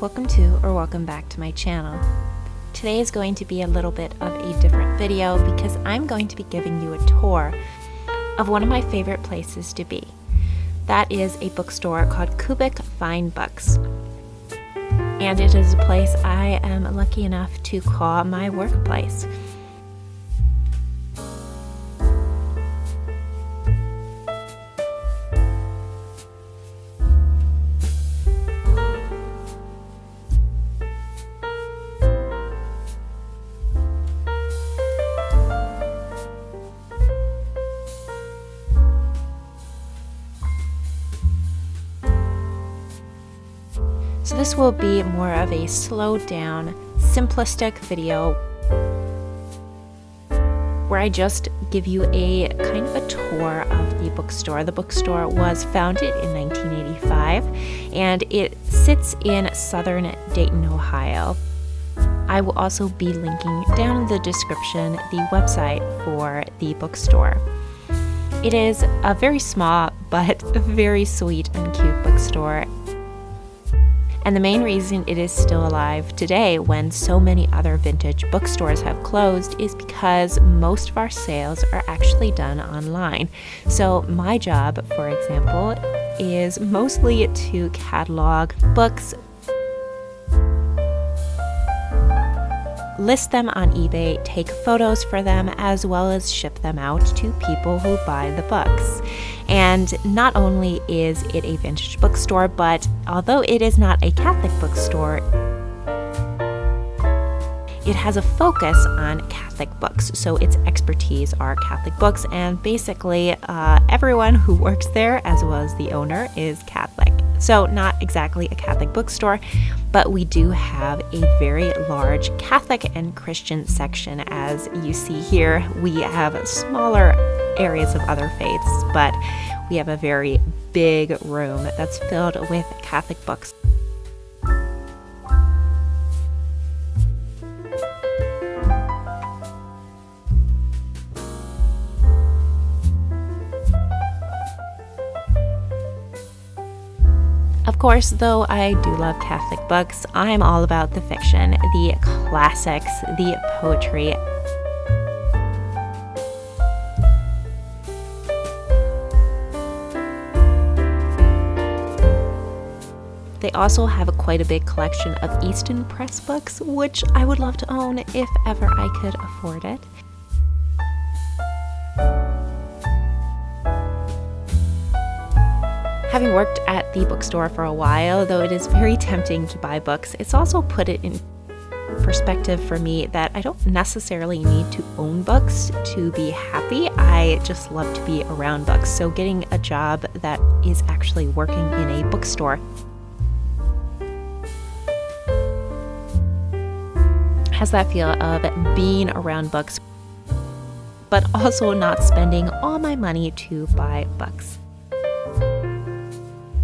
Welcome to or welcome back to my channel. Today is going to be a little bit of a different video because I'm going to be giving you a tour of one of my favorite places to be. That is a bookstore called Kubik Fine Books. And it is a place I am lucky enough to call my workplace. So this will be more of a slowed down, simplistic video where I just give you a kind of a tour of the bookstore. The bookstore was founded in 1985 and it sits in southern Dayton, Ohio. I will also be linking down in the description the website for the bookstore. It is a very small but very sweet and cute bookstore. And the main reason it is still alive today when so many other vintage bookstores have closed is because most of our sales are actually done online. So my job, for example, is mostly to catalog books, list them on eBay, take photos for them, as well as ship them out to people who buy the books. And not only is it a vintage bookstore, but although it is not a Catholic bookstore, it has a focus on Catholic books. So its expertise are Catholic books, and basically everyone who works there, as well as the owner, is Catholic. So not exactly a Catholic bookstore, but we do have a very large Catholic and Christian section. As you see here, we have smaller areas of other faiths, but we have a very big room that's filled with Catholic books. Of course, though I do love Catholic books, I'm all about the fiction, the classics, the poetry. They also have quite a big collection of Easton Press books, which I would love to own if ever I could afford it. Having worked at the bookstore for a while, though it is very tempting to buy books, it's also put it in perspective for me that I don't necessarily need to own books to be happy. I just love to be around books. So getting a job that is actually working in a bookstore has that feel of being around books, but also not spending all my money to buy books.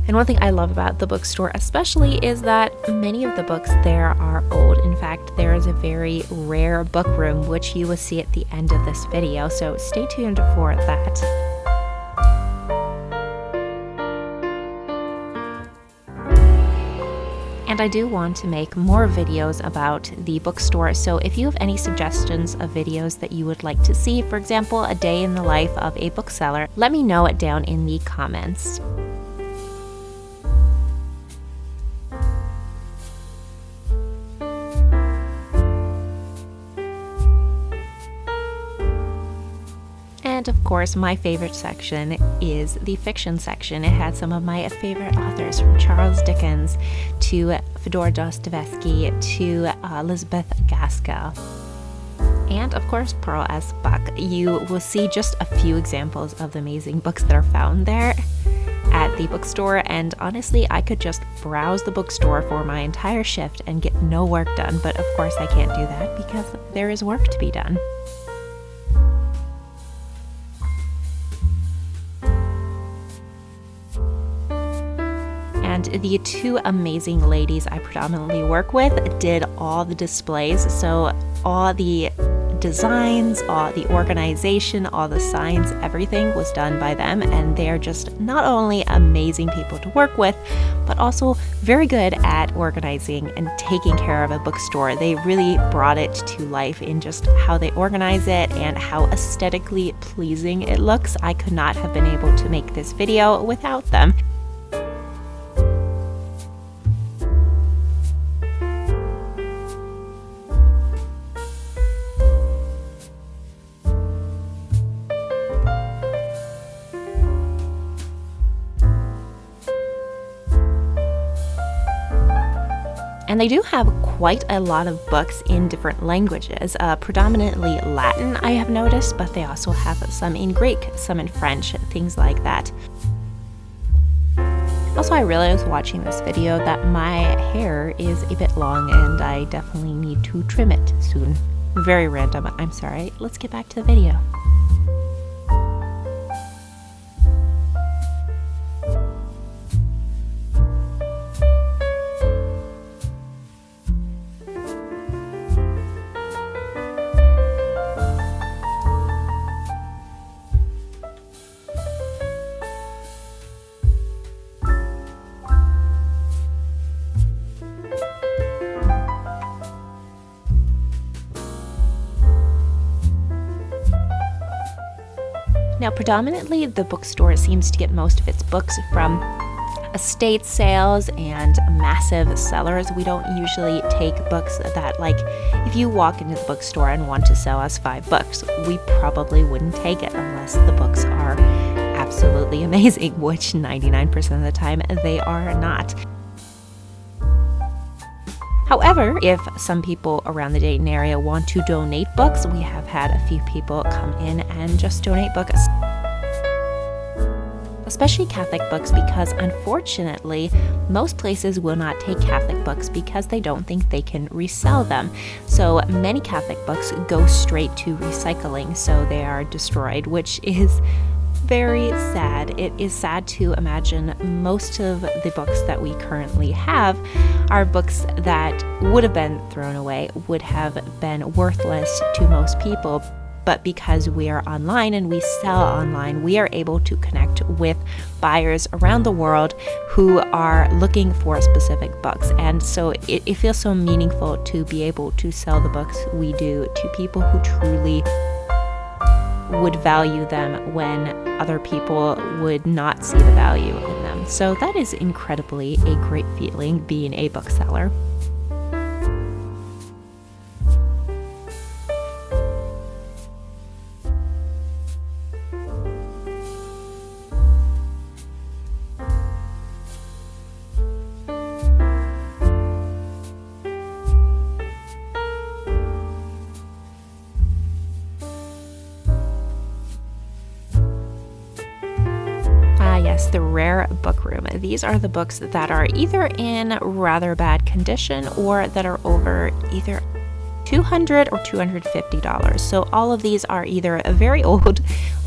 And one thing I love about the bookstore especially is that many of the books there are old. In fact, there is a very rare book room, which you will see at the end of this video, so stay tuned for that. And I do want to make more videos about the bookstore, so if you have any suggestions of videos that you would like to see, for example, a day in the life of a bookseller, let me know it down in the comments. And of course, my favorite section is the fiction section. It had some of my favorite authors, from Charles Dickens to Fyodor Dostoevsky to Elizabeth Gaskell. And of course, Pearl S. Buck. You will see just a few examples of the amazing books that are found there at the bookstore. And honestly, I could just browse the bookstore for my entire shift and get no work done. But of course, I can't do that because there is work to be done. And and the two amazing ladies I predominantly work with did all the displays. So all the designs, all the organization, all the signs, everything was done by them, and they're just not only amazing people to work with, but also very good at organizing and taking care of a bookstore. They really brought it to life in just how they organize it and how aesthetically pleasing it looks. I could not have been able to make this video without them. And they do have quite a lot of books in different languages, predominantly Latin, I have noticed, but they also have some in Greek, some in French, things like that. Also, I realized watching this video that my hair is a bit long and I definitely need to trim it soon. Very random, I'm sorry. Let's get back to the video. Now, predominantly, the bookstore seems to get most of its books from estate sales and massive sellers. We don't usually take books that, like, if you walk into the bookstore and want to sell us 5 books, we probably wouldn't take it unless the books are absolutely amazing, which 99% of the time they are not. However, if some people around the Dayton area want to donate books, we have had a few people come in and just donate books. Especially Catholic books, because unfortunately, most places will not take Catholic books because they don't think they can resell them. So many Catholic books go straight to recycling, so they are destroyed, which is very sad. It is sad to imagine most of the books that we currently have are books that would have been thrown away, would have been worthless to most people. But because we are online and we sell online, we are able to connect with buyers around the world who are looking for specific books. And so it feels so meaningful to be able to sell the books we do to people who truly would value them when other people would not see the value in them. So that is incredibly a great feeling, being a bookseller. Yes, the rare book room. These are the books that are either in rather bad condition or that are over either $200 or $250. So all of these are either very old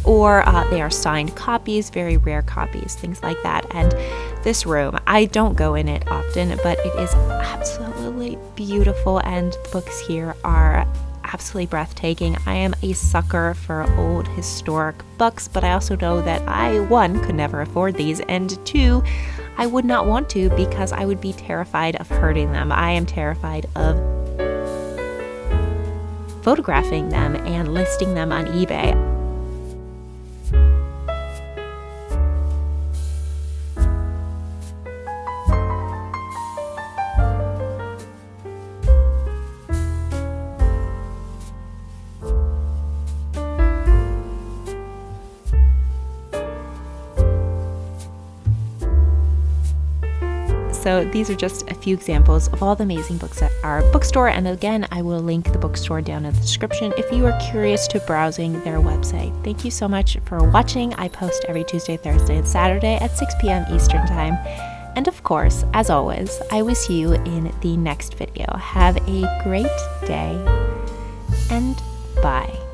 or they are signed copies, very rare copies, things like that. And this room, I don't go in it often, but it is absolutely beautiful, and the books here are absolutely breathtaking. I am a sucker for old historic books, but I also know that I, 1, could never afford these, and 2, I would not want to because I would be terrified of hurting them. I am terrified of photographing them and listing them on eBay. So these are just a few examples of all the amazing books at our bookstore. And again, I will link the bookstore down in the description if you are curious to browsing their website. Thank you so much for watching. I post every Tuesday, Thursday, and Saturday at 6 p.m. Eastern Time. And of course, as always, I will see you in the next video. Have a great day, and bye.